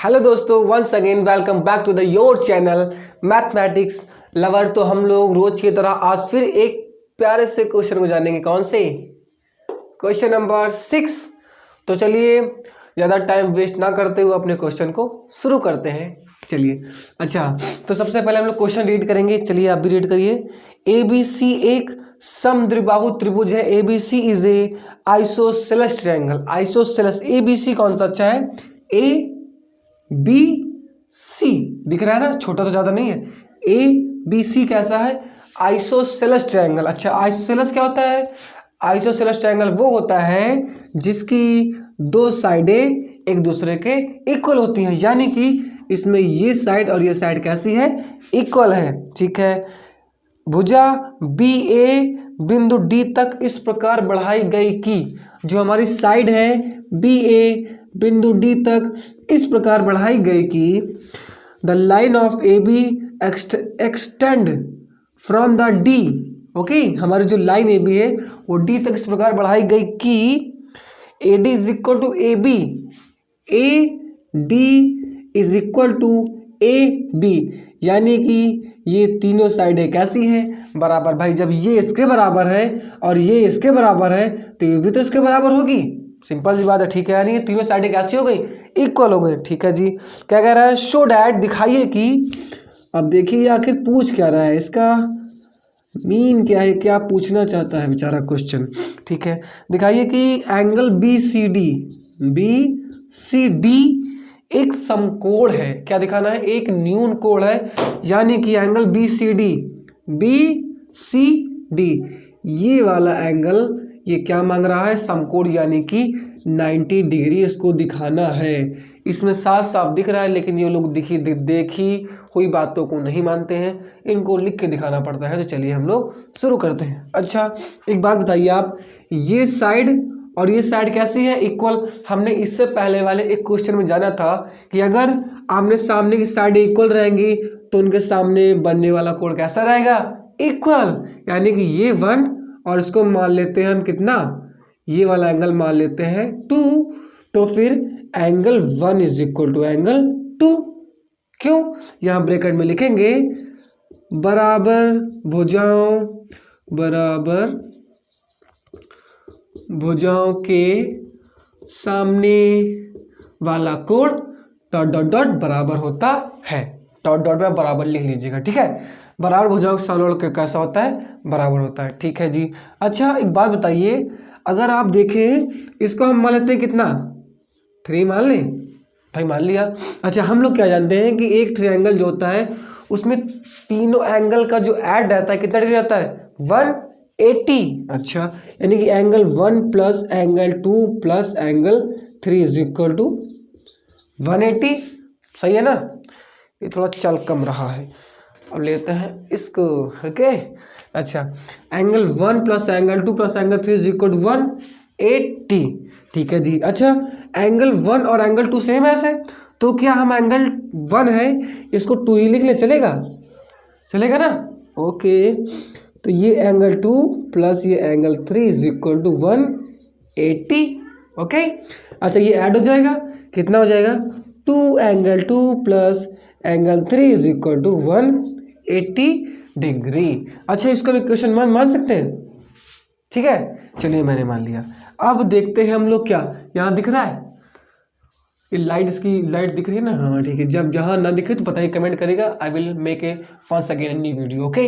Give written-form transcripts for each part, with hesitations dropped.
Hello दोस्तों, once again welcome back to the your channel mathematics lover. तो हम लोग रोज की तरह आज फिर एक प्यारे से क्वेश्चन को जानेंगे। कौन से? Question number 6। तो चलिए ज़्यादा टाइम वेस्ट ना करते हुए अपने क्वेश्चन को शुरू करते हैं। चलिए अच्छा, तो सबसे पहले हम लोग क्वेश्चन रीड करेंगे। चलिए आप भी रीड करिए। ABC एक समद्विबाहु त्रिभुज है। ABC is a isosceles triangle. Isosceles ABC कौन सा अच्छा है? ABC दिख रहा है ना, छोटा तो ज़्यादा नहीं है। ABC कैसा है? Isosceles triangle. अच्छा, आइसोसेलेस क्या होता है? आइसोसेलेस ट्रायंगल वो होता है जिसकी दो साइडें एक दूसरे के इक्वल होती हैं, यानी कि इसमें ये साइड और ये साइड कैसी है? इक्वल है। ठीक है। भुजा BA बिंदु D तक इस प्रकार बढ़ाई गई कि जो हमारी साइड है BA बिंदु D तक इस प्रकार बढ़ाई गई कि the line of AB extend from the D। Okay, हमारी जो लाइन AB है वो D तक इस प्रकार बढ़ाई गई कि AD is equal to AB, AD is equal to AB, यानी कि ये तीनों साइडें कैसी हैं? बराबर। भाई जब ये इसके बराबर है और ये इसके बराबर है तो ये भी तो इसके बराबर होगी। सिंपल सी बात है। ठीक है, यानी ये तीनों साइडें कैसी हो गई? इक्वल हो गई। ठीक है जी। क्या कह रहा है? शो डैट, दिखाइए कि। अब देखिए आखिर पूछ क्या रहा है, इसका मीन क्या है, क्या पूछना चाहता है बेचारा क्वेश्चन। ठीक है, दिखाइए कि एंगल BCD एक समकोण है। क्या दिखाना है? एक न्यून कोण है, यानी कि एंगल BCD ये वाला एंगल ये क्या मांग रहा है? समकोण, यानी कि 90 डिग्री इसको दिखाना है। इसमें साफ साफ दिख रहा है, लेकिन ये लोग देखी हुई बातों को नहीं मानते हैं, इनको लिख के दिखाना पड़ता है। तो चलिए हम लोग शुरू करते हैं। अच्छा, एक बात बताइए आप, ये साइड और ये साइड कैसी है? इक्वल। हमने इससे पहले वाले एक क्वेश्चन में जाना था कि अगर आमने सामने की साइड इक्वल रहेंगी तो उनके सामने बनने वाला कोण कैसा रहेगा? इक्वल। यानी कि ये 1 और इसको मान लेते हैं हम कितना? ये वाला एंगल मान लेते हैं 2। तो फिर angle 1 is equal to angle 2। क्यों? यहाँ ब्रैकेट में लिखेंगे बराबर भुजाओं के सामने वाला कोण डॉट डॉट डॉट बराबर होता है। डॉट डॉट में बराबर लिख लीजिएगा। ठीक है, बराबर भुजाओं के सामने वाला कैसा होता है? बराबर होता है। ठीक है जी। अच्छा, एक बात बताइए, अगर आप देखें इसको हम मान लेते हैं कितना? 3 मान लें। भाई मान लिया। अच्छा, हम लोग क्या जानते हैं कि एक ट्रायंगल जो होता है उसमें तीनों एंगल का जो ऐड रहता है कितना डिग्री रहता है? 180। अच्छा, यानी कि angle 1 plus angle 2 plus angle 3 is equal to 180। सही है ना? ये थोड़ा चल कम रहा है, अब लेते हैं इसको। ओके, अच्छा, angle 1 plus angle 2 plus angle 3 is equal to 180। ठीक है जी। अच्छा, एंगल 1 और एंगल 2 सेम है ऐसे, तो क्या हम एंगल 1 है इसको 2 ही लिख ले? चलेगा? चलेगा ना? ओके, तो ये एंगल 2 प्लस ये angle 3 is equal to 180। Okay, अच्छा, ये ऐड हो जाएगा, कितना हो जाएगा? 2 angle 2 plus angle 3 is equal to 180 degree. अच्छा, इसको भी क्वेश्चन मान सकते हैं। ठीक है, चलिए मैंने मान लिया। अब देखते हैं हम लोग, क्या यहाँ दिख रहा है? ये लाइट, इसकी लाइट दिख रही है ना? हाँ ठीक है। जब जहाँ ना दिखे तो बताइए, कमेंट करेगा। I will make a first again new video. Okay,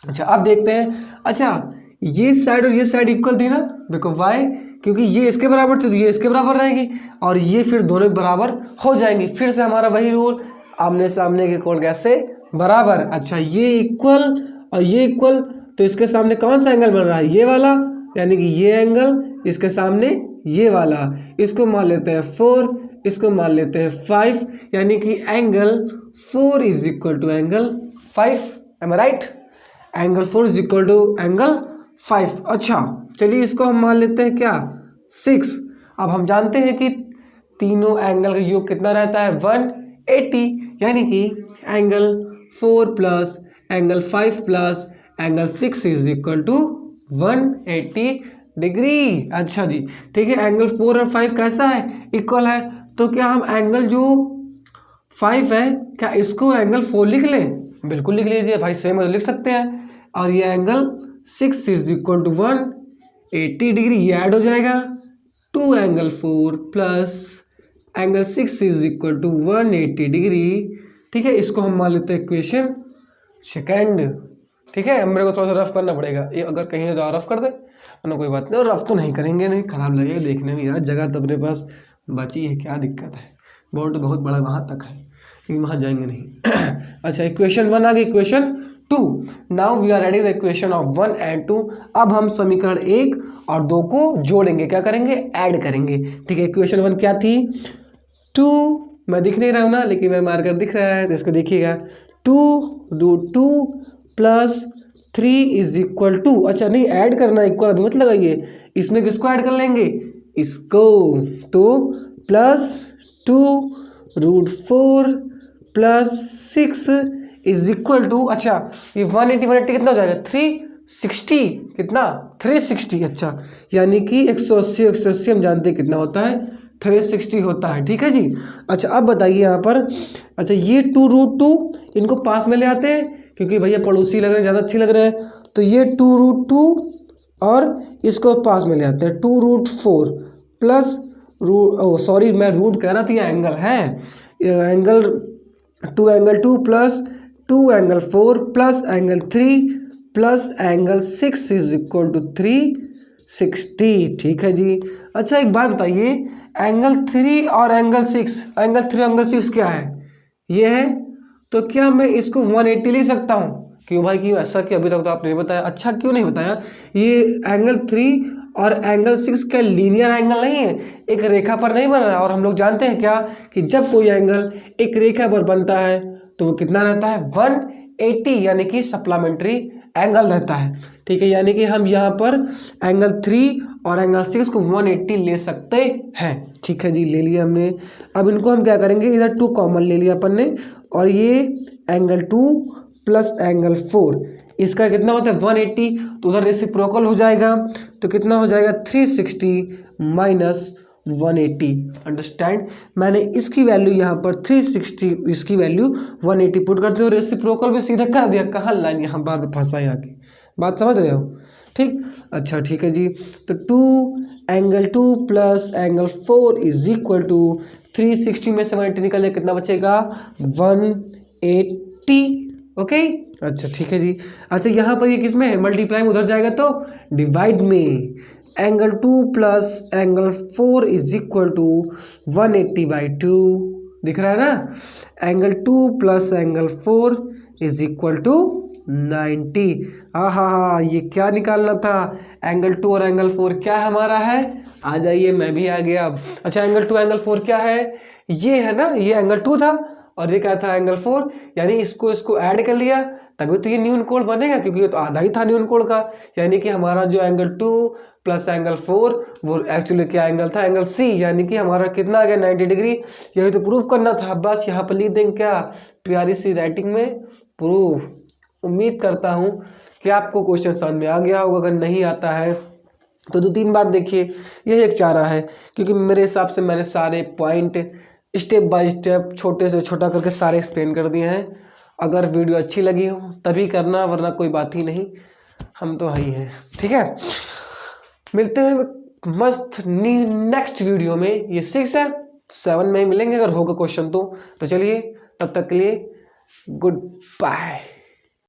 अच्छा, अब देखते हैं। अच्छा, ये साइड और ये साइड इक्वल थी ना? देखो वाई, क्योंकि ये इसके बराबर थी तो ये इसके बराबर रहेगी, और ये फिर दोनों बराबर हो जाएंगी। फिर से हमारा वही रूल, आमने सामने के कोण कैसे? बराबर। अच्छा, ये इक्वल और ये इक्वल, तो इसके सामने कौन सा एंगल बन रहा है? ये वाला, यानी कि ये एंगल इसके सामने ये वाला। इसको मान लेते हैं 4, इसको मान लेते हैं 5, यानी कि angle 4 is equal to angle 5। Am I right? Angle 4 is equal to angle 5। अच्छा, चलिए इसको हम मान लेते हैं क्या? 6। अब हम जानते हैं कि तीनों एंगल का योग कितना रहता है? 180, यानी कि angle 4 plus angle 5 plus angle 6 is equal to 180 degree. अच्छा जी, ठीक है। एंगल 4 और 5 कैसा है? इक्वल है, तो क्या हम एंगल जो 5 है क्या इसको एंगल 4 लिख लें? बिल्कुल लिख लीजिए भाई, सेम लिख सकते हैं। और ये angle 6 is equal to 180 degree, ये ऐड हो जाएगा 2 angle 4 plus angle 6 is equal to 180 degree. ठीक है, इसको हम मान लेते हैं इक्वेशन सेकेंड। ठीक है, मेरे को थोड़ा सा रफ करना पड़ेगा, ये अगर कहीं तो रफ कर दे वरना कोई बात नहीं। और रफ तो नहीं करेंगे, नहीं खराब लगेगा देखने में, यार जगह तो अपने पास बची है, क्या दिक्कत है। बोर्ड तो बहुत बड़ा वहाँ तक है लेकिन वहाँ जाएंगे नहीं। अच्छा, इक्वेशन 1 आ गई, equation 2। Now we are ready the equation of 1 and 2। अब हम समीकरण 1 और 2 को जोड़ेंगे, क्या करेंगे? ऐड करेंगे। ठीक है, इक्वेशन 1 क्या थी? 2, मैं दिख नहीं रहा हूँ ना लेकिन मेरा मार्कर दिख रहा है तो इसको देखिएगा, 2√2 प्लस 3 इज इक्वल टू, अच्छा नहीं ऐड करना, इक्वल अभी मत लगाइए, इसमें किसको ऐड कर लेंगे? इसको। तो plus 2√4 plus 6 is equal to, अच्छा ये 180 कितना हो जाएगा? 360, कितना? 360। अच्छा, यानी कि 180 हम जानते हैं कितना होता है, 360 होता है। ठीक है जी। अच्छा अब बताइए यहाँ पर, अच्छा ये 2√2 इनको पास में ले आते हैं क्योंकि भैया पड़ोसी लग रहे हैं, ज़्यादा अच्छी लग रहे हैं, तो ये 2√2 और इसको पास में ले आते हैं 2√4 प्लस सॉरी मैं रूट कह रहा था, ये एंगल है, angle 2 plus 2 angle 4 plus angle 3 plus angle 6 is equal to 360। ठीक है जी। अच्छा एक बात बताइए, एंगल 3 और एंगल 6, एंगल 3 एंगल 6 क्या है? ये है, तो क्या मैं इसको 180 ले सकता हूँ? क्यों भाई, क्यों ऐसा? कि अभी तक तो आपने बताया। अच्छा क्यों नहीं बताया? ये एंगल 3 और एंगल 6 क्या लीनियर एंगल नहीं है, एक रेखा पर नहीं बन रहा। और हम लोग जानते हैं क्या कि जब कोई एंगल एक रेखा पर बनता है तो वो कितना रहता है? 180, यानी कि सप्लीमेंट्री एंगल रहता है। ठीक है, यानी कि हम यहाँ पर एंगल 3 और एंगल 6 को 180 ले सकते हैं। ठीक है जी, ले लिया हमने। अब इनको हम क्या करेंगे, इधर 2 कॉमन ले लिया अपन ने, और ये एंगल 2 प्लस एंगल 4 इसका कितना होता है? 180, तो उधर रेसिप्रोकल हो जाएगा, तो कितना हो जाएगा? 360 माइनस 180। अंडरस्टैंड? मैंने इसकी वैल्यू यहाँ पर 360, इसकी वैल्यू 180 पुट करते हो, रेसिप्रोकल भी सीधा कर दिया। कहाँ लाइन यहाँ बार फंसा है आके, बात समझ रहे हो? ठीक, अच्छा ठीक है जी। तो 2 angle 2 plus angle 4 is equal to 360 में से 180 निकल जाए, कितना बचेगा? 180। ओके, अच्छा ठीक है जी। अच्छा यहाँ पर ये किस में है? मल्टीप्लाई में, उधर जाएगा तो डिवाइड में। Angle 2 plus angle 4 is equal to 180/2, दिख रहा है ना? Angle 2 plus angle 4 is equal to 90। हाँ, ये क्या निकालना था? एंगल 2 और एंगल 4 क्या हमारा है? आ जाइए, मैं भी आ गया। अच्छा एंगल 2 एंगल 4 क्या है? ये है ना, ये एंगल 2 था और ये क्या था? एंगल 4, यानी इसको ऐड कर लिया तभी तो ये न्यून कोण बनेगा, क्योंकि ये तो आधा ही था न्यून कोण का। यानी कि हमारा जो एंगल 2 प्लस एंगल 4 वो एक्चुअली क्या एंगल था? एंगल सी, यानी कि हमारा कितना आ गया? 90 डिग्री। यही तो प्रूफ करना था, बस यहाँ पर लिख देंगे क्या? प्यारी सी राइटिंग में प्रूफ। उम्मीद करता हूँ कि आपको क्वेश्चन समझ में आ गया होगा। अगर नहीं आता है तो 2-3 बार देखिए, यही एक चारा है, क्योंकि मेरे हिसाब से मैंने सारे पॉइंट स्टेप बाय स्टेप छोटे से छोटा करके सारे एक्सप्लेन कर दिए हैं। अगर वीडियो अच्छी लगी हो तभी करना, वरना कोई बात ही नहीं, हम तो ही हैं। ठीक है, मिलते हैं मस्त नेक्स्ट वीडियो में। ये 6 है, 7 में ही मिलेंगे अगर होगा क्वेश्चन तो चलिए, तब तक के लिए गुड बाय।